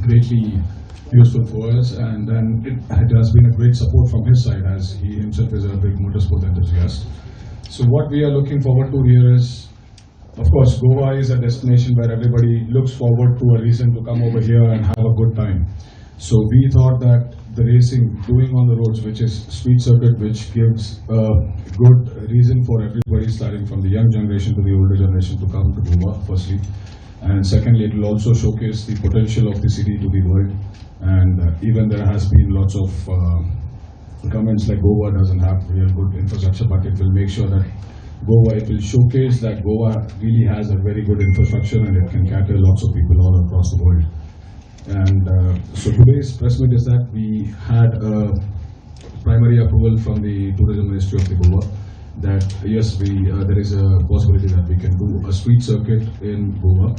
greatly useful for us, and then it has been a great support from his side, as he himself is a big motorsport enthusiast. So what we are looking forward to here is, of course, Goa is a destination where everybody looks forward to a reason to come over here and have a good time. So we thought that the racing doing on the roads, which is street circuit, which gives a good reason for everybody, starting from the young generation to the older generation, to come to Goa, firstly. And secondly, it will also showcase the potential of the city to the world. And even there has been lots of comments like Goa doesn't have real good infrastructure, but it will make sure that it will showcase that Goa really has a very good infrastructure and it can cater lots of people all across the world. And so today's press meet is that we had a primary approval from the Tourism Ministry of the Goa that yes, there is a possibility that we can do a street circuit in Goa,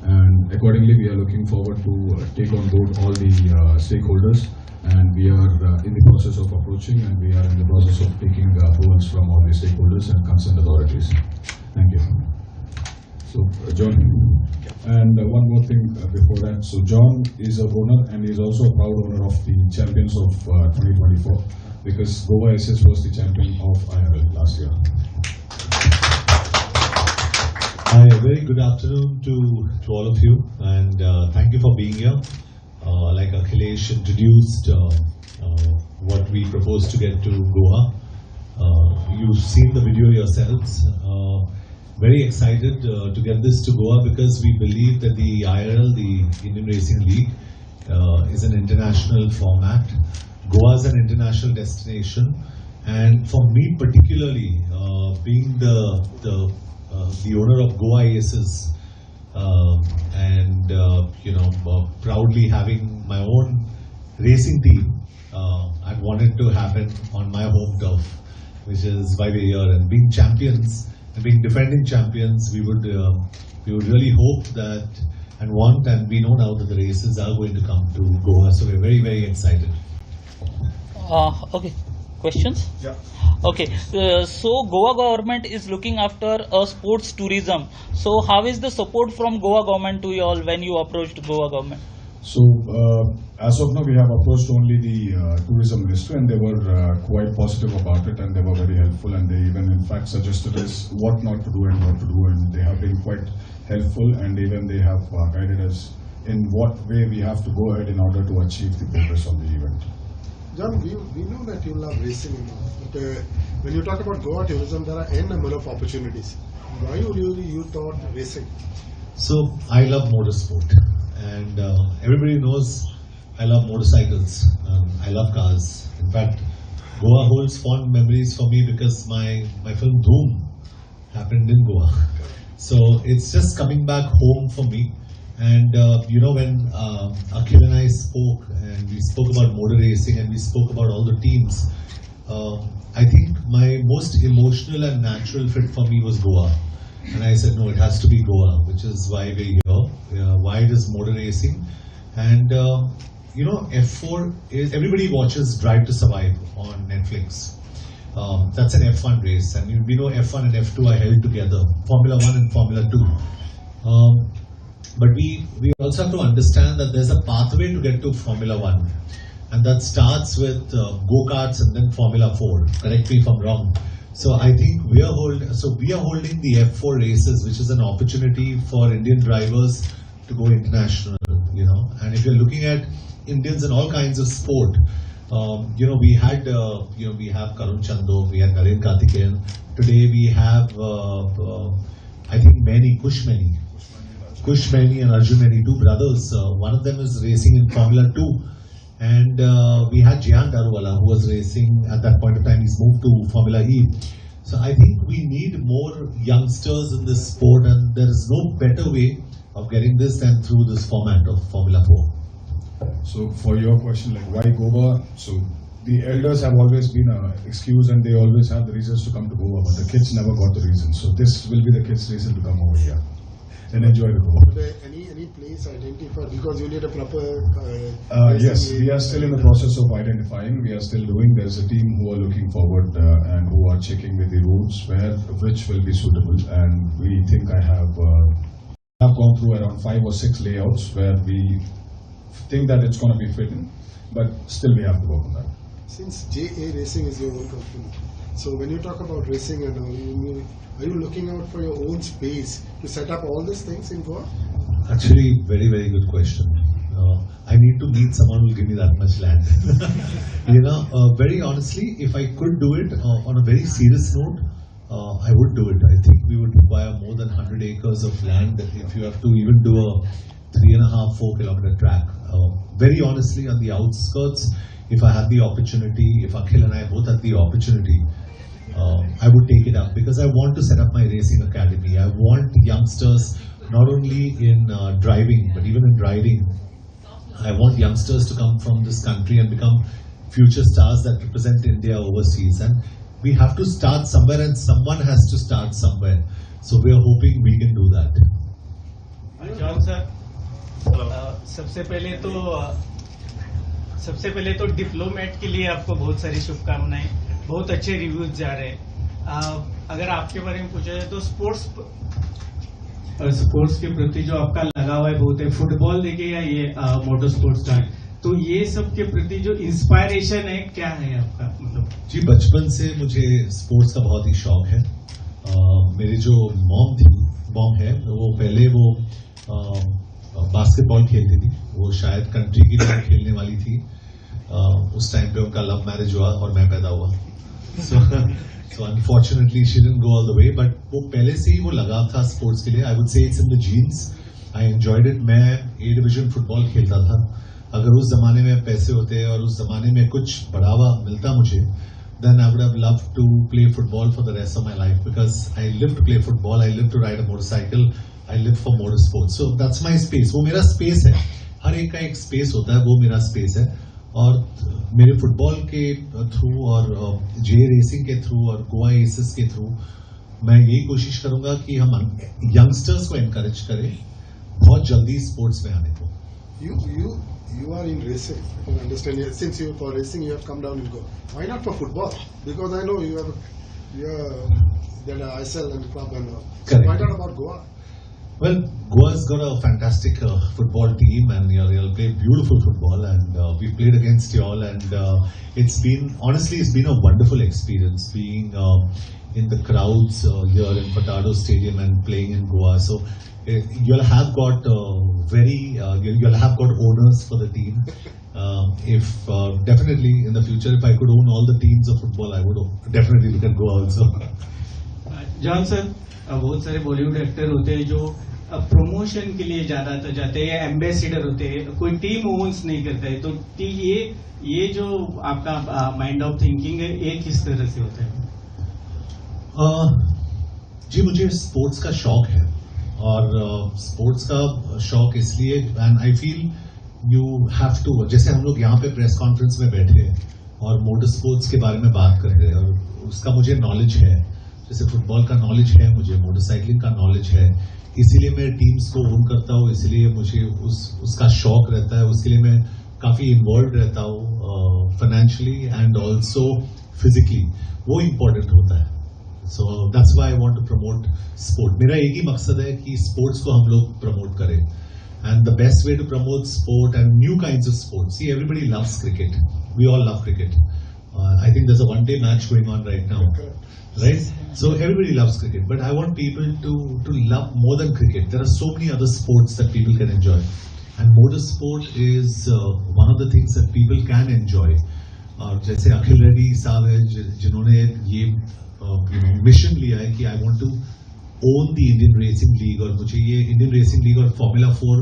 and accordingly we are looking forward to take on board all the stakeholders, and we are in the process of approaching, and we are in the process of taking approvals from all the stakeholders and concerned authorities. Thank you. So John, and one more thing before that. So John is a owner, and he is also a proud owner of the Champions of 2024, because Goa SS was the champion of IRL last year. Hi, a very good afternoon to all of you, and thank you for being here. Like Akhilesh introduced what we propose to get to Goa. You've seen the video yourselves. Very excited to get this to Goa, because we believe that the IRL, the Indian Racing League, is an international format. Goa is an international destination, and for me particularly, being the owner of Goa Aces, and proudly having my own racing team, I wanted to happen on my home turf, which is why we're here. And being champions and being defending champions, we would really hope that and want, and we know now that the races are going to come to Goa, so we're very, very excited. Okay, questions? Yeah. Okay, so Goa government is looking after sports tourism. So how is the support from Goa government to you all when you approached Goa government? So as of now, we have approached only the tourism ministry, and they were quite positive about it, and they were very helpful, and they even in fact suggested us what not to do and what to do, and they have been quite helpful, and even they have guided us in what way we have to go ahead in order to achieve the progress of the event. John, we know that you love racing, but when you talk about Goa tourism, there are n number of opportunities. Why would you thought racing? So I love motorsport, and everybody knows I love motorcycles. I love cars. In fact, Goa holds fond memories for me because my film Groom happened in Goa. So it's just coming back home for me. And when Akhil and I spoke, and we spoke about motor racing, and we spoke about all the teams, I think my most emotional and natural fit for me was Goa. And I said, no, it has to be Goa, which is why we're here. Why it is motor racing. And F4 is, everybody watches Drive to Survive on Netflix. That's an F1 race, and we know F1 and F2 are held together, Formula 1 and Formula 2. But we also have to understand that there's a pathway to get to Formula 1, and that starts with go-karts and then Formula 4. Correct me if I'm wrong. So I think we are holding the F4 races, which is an opportunity for Indian drivers to go international. And if you're looking at Indians in all kinds of sport, we have Karun, Chandhok, we had Narain, Karthikeyan. Today we have I think Kushmani and Arjunmani, two brothers. One of them is racing in Formula 2, and we had Jihan Daruwala, who was racing at that point of time. He's moved to Formula E. So I think we need more youngsters in this sport, and there is no better way of getting this than through this format of Formula 4. So for your question, like why Goa? So the elders have always been an excuse, and they always have the reasons to come to Goa, but the kids never got the reason. So this will be the kids' reason to come over here and enjoy the Goa. Any place identified, because you need a proper yes, we are still in the process of identifying. We are still doing. There's a team who are looking forward and who are checking with the routes which will be suitable. And we think I have gone through around 5 or 6 layouts where we think that it's going to be fitting, but still we have to work on that. Since JA Racing is your own company, so when you talk about racing and all, are you looking out for your own space to set up all these things in Goa? Actually, very, very good question. I need to meet someone who will give me that much land. Very honestly, if I could do it on a very serious note, I would do it. I think we would require more than 100 acres of land if you have to even do a 3.5-4 kilometer track. Very honestly, on the outskirts, if I had the opportunity, if Akhil and I both had the opportunity, I would take it up because I want to set up my racing academy. I want youngsters not only in driving but even in riding. I want youngsters to come from this country and become future stars that represent India overseas. And we have to start somewhere, and someone has to start somewhere. So we are hoping we can do that. John sir, सबसे पहले तो diplomat के लिए आपको बहुत सारी शुभकामनाएं. बहुत अच्छे रिव्यूज जा रहे हैं. अगर आपके बारे में पूछा जाए तो स्पोर्ट्स के प्रति जो आपका लगाव है बहुत है. फुटबॉल देखिए या ये मोटर स्पोर्ट्स का, तो ये सब के प्रति जो इंस्पायरेशन है क्या है आपका? मतलब जी, बचपन से मुझे स्पोर्ट्स का बहुत ही शौक है. मेरी जो मॉम है वो पहले वो बास्केटबॉल खेलती थी. वो शायद कंट्री की लिए खेलने वाली थी. उस टाइम पे उनका लव मैरिज हुआ और मैं पैदा हुआ. So unfortunately she didn't go all the way, but वो पहले से ही वो लगाव था स्पोर्ट्स के लिए. I would say it's in the genes. I enjoyed it. मैं A division फुटबॉल खेलता था. अगर उस जमाने में पैसे होते और उस जमाने में कुछ बढ़ावा मिलता मुझे, then I would have loved to play football for the rest of my life because I live to play football. I live to ride a motorcycle. I live for motorsports. So that's my space. वो मेरा space है. हर एक का एक space होता है. वो मेरा space है. और मेरे फुटबॉल के थ्रू और जे रेसिंग के थ्रू और गोवा एसेस के थ्रू मैं यही कोशिश करूंगा कि हम यंगस्टर्स को एनकरेज करें बहुत जल्दी स्पोर्ट्स में आने को. You are in racing. I can understand. Since you for racing, you have come down in Goa. Why not for football? Because I know you are there are ISL and club and all. So why not about Goa? Well, Goa's got a fantastic football team, and you'll play beautiful football, and we've played against y'all, and it's been a wonderful experience being in the crowds here in Fatado Stadium and playing in Goa. So you'll have got owners for the team. If definitely in the future, if I could own all the teams of football, I would definitely look at Goa also. John sir, बहुत सारे Bollywood actor होते हैं जो promotion के लिए ज्यादातर जाते हैं या एम्बेसडर होते हैं. कोई टीम ओन्स नहीं करता है. तो ये जो आपका माइंड ऑफ थिंकिंग है ये किस तरह से होता है? जी, मुझे स्पोर्ट्स का शौक है और स्पोर्ट्स का शौक इसलिए, and I feel you have to, जैसे हम लोग यहाँ पे प्रेस कॉन्फ्रेंस में बैठे और मोटर स्पोर्ट्स के बारे में बात कर रहे हैं और उसका मुझे नॉलेज है. जैसे फुटबॉल का नॉलेज है, मुझे मोटरसाइकिलिंग का नॉलेज है, इसीलिए मैं टीम्स को ओन करता हूँ, इसीलिए मुझे उसका शौक रहता है, उसके लिए मैं काफ़ी इन्वॉल्व रहता हूँ फाइनेंशियली एंड ऑल्सो फिजिकली. वो इम्पोर्टेंट होता है. So that's why I want to promote sport. मेरा एक ही मकसद है कि स्पोर्ट्स को हम लोग प्रमोट करें. And the best way to promote sport and new kinds of sports. See, everybody loves cricket. We all love cricket. I think there's a one-day match going on right now, right? So everybody loves cricket, but I want people to love more than cricket. There are so many other sports that people can enjoy, and motorsport is one of the things that people can enjoy. जैसे अखिल रेड्डी साहब है जिन्होंने ये mission लिया है कि I want to own the Indian Racing League, और मुझे ये Indian Racing League और Formula 4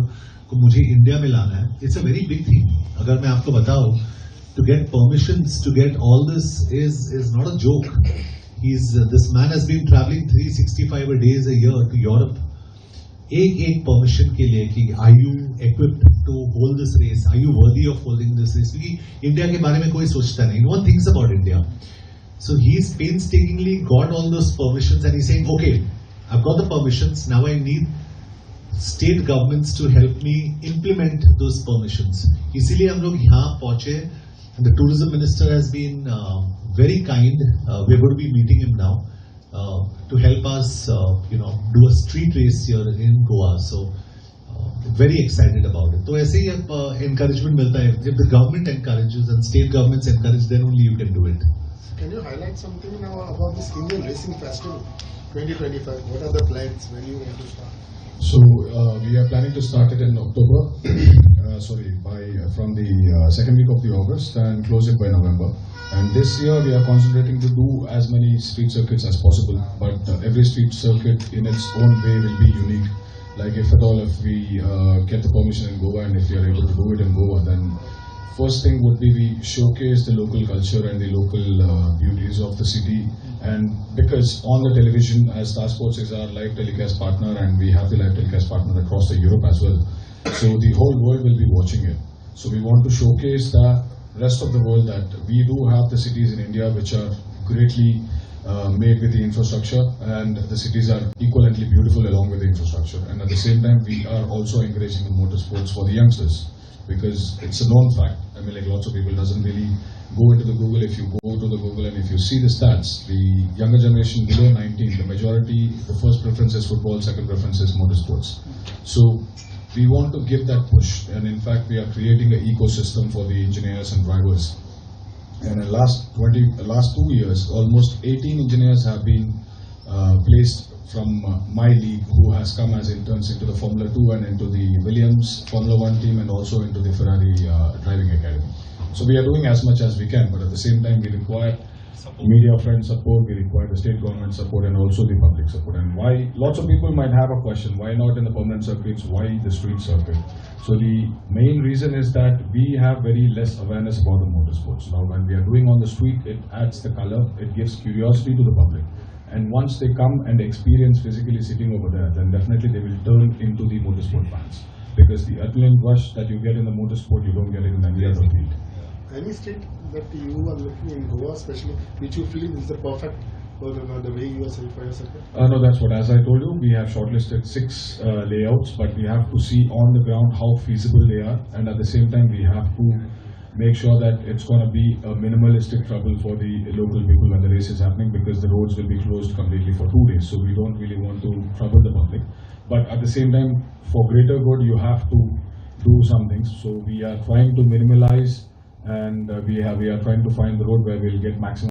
को मुझे इंडिया में लाना है. It's a very big thing. अगर मैं आपको बताऊं, to get permissions to get all this is not a joke. This man has been traveling 365 days a year to Europe. एक permission के लिए कि are you equipped to hold this race? Are you worthy of holding this race? क्योंकि India के बारे में कोई सोचता नहीं. No one thinks about India. So he's painstakingly got all those permissions and he's saying, okay, I've got the permissions. Now I need state governments to help me implement those permissions. इसीलिए हम लोग यहाँ पहुँचे. And the tourism minister has been very kind. We're going to be meeting him now to help us, do a street race here in Goa. So very excited about it. तो ऐसे ही अब encouragement मिलता है. If the government encourages and state governments encourage, then only you can do it. Can you highlight something now about this Indian Racing Festival 2025? What are the plans when you want to start? So we are planning to start it in October, from the second week of the August and close it by November. And this year we are concentrating to do as many street circuits as possible, but every street circuit in its own way will be unique. Like if at all, if we get the permission in Goa and if we are able to do it in Goa, then first thing would be we showcase the local culture and the local beauties of the city. And because on the television, as Star Sports is our live telecast partner and we have the live telecast partner across the Europe as well, so the whole world will be watching it. So we want to showcase the rest of the world that we do have the cities in India which are greatly made with the infrastructure, and the cities are equivalently beautiful along with the infrastructure. And at the same time, we are also encouraging the motorsports for the youngsters, because it's a known fact. I mean, like lots of people doesn't really go into the Google. If you go to the Google and if you see the stats, the younger generation below 19, the majority, the first preference is football, second preference is motorsports. So we want to give that push, and in fact we are creating an ecosystem for the engineers and drivers. And in the last 2 years, almost 18 engineers have been placed from my league, who has come as interns into the Formula 2 and into the Williams Formula 1 team and also into the Ferrari driving academy. So we are doing as much as we can, but at the same time we require media friend support, we require the state government support and also the public support. And why, lots of people might have a question, why not in the permanent circuits, why the street circuit? So the main reason is that we have very less awareness about the motorsports. Now when we are doing on the street, it adds the color, it gives curiosity to the public. And once they come and experience physically sitting over there, then definitely they will turn into the motorsport fans. Because the adrenaline rush that you get in the motorsport, you don't get it in any other field. Any state that you are looking in Goa especially, which you feel is the perfect for the way you are saying for your circuit? No, that's what, as I told you, we have shortlisted 6 layouts, but we have to see on the ground how feasible they are, and at the same time we have to make sure that it's going to be a minimalistic trouble for the local people when the race is happening, because the roads will be closed completely for 2 days, so we don't really want to trouble the public. But at the same time, for greater good, you have to do some things. So we are trying to minimalize, and we are trying to find the road where we'll get maximum